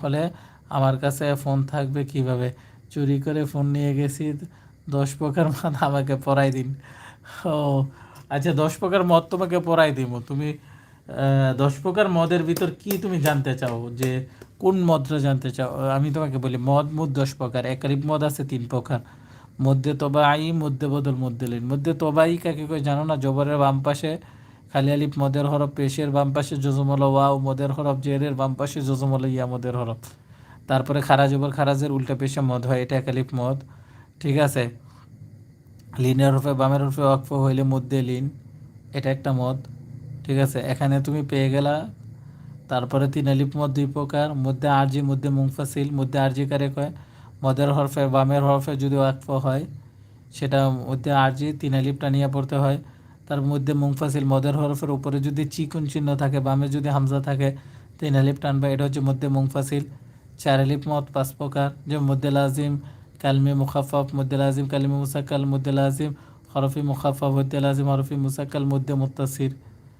ফলে আমার কাছে ফোন থাকবে কিভাবে? চুরি করে ফোন নিয়ে গেছি, 10 প্রকার মদ আমাকে পরাই দিন। ও আচ্ছা, 10 প্রকার মদ তোমাকে পরাই দিব। তুমি 10 প্রকার মদের ভিতর কি তুমি জানতে চাও, যে কোন মদটা জানতে চাও? আমি তোমাকে বলি, মদ 10 প্রকার। একালিপ মদ আছে 3 প্রকার, মধ্যে তবাই, মধ্যে বদল, মধ্যে লীন। মধ্যে তবাই কাকে কয় জানো না? জবরের বাম পাশে খালি আলিফ, মদের হরফ পেশের বাম পাশে জজমল ওয়াও, মদের হরফ জেরের বাম পাশে জজমল ইয়া, মদের হরফ। তারপরে খারা জবর খারাজের উল্টা পেশে মদ হয়, এটা একালিপ মদ। ঠিক আছে। লিনের হরফে বামের হরফে ওয়াকফ হইলে মধ্যে লিন, এটা একটা মদ। ঠিক আছে, এখানে তুমি পেয়ে গেলা। তারপরে 3 আলিফ মদ 2 প্রকার, মধ্যে আরজি, মধ্যে মুংফাসিল। মধ্যে আরজি কারে কয়? মদের হরফে বামের হরফে যদি ওয়াকফ হয় সেটা মধ্যে আরজি, 3 আলিফটা নিয়ে পড়তে হয়। তার মধ্যে মুংফাসিল, মদের হরফের উপরে যদি চিকুন চিহ্ন থাকে, বামে যদি হামজা থাকে, 3 আলিফ টানবা, এটা হচ্ছে মধ্যে মুংফাসিল। 4 আলিফ মদ 5 প্রকার, যে মধ্যে লাজিম, কালমে মুখাফফ, মধ্যে লাজিম, কালিমে মুসাক্কাল, মধ্যে লাজিম, হরফি মুখাফফ, মধ্যে লাজিম, হরফি মুসাক্কাল, মধ্যে মুত্তাসির।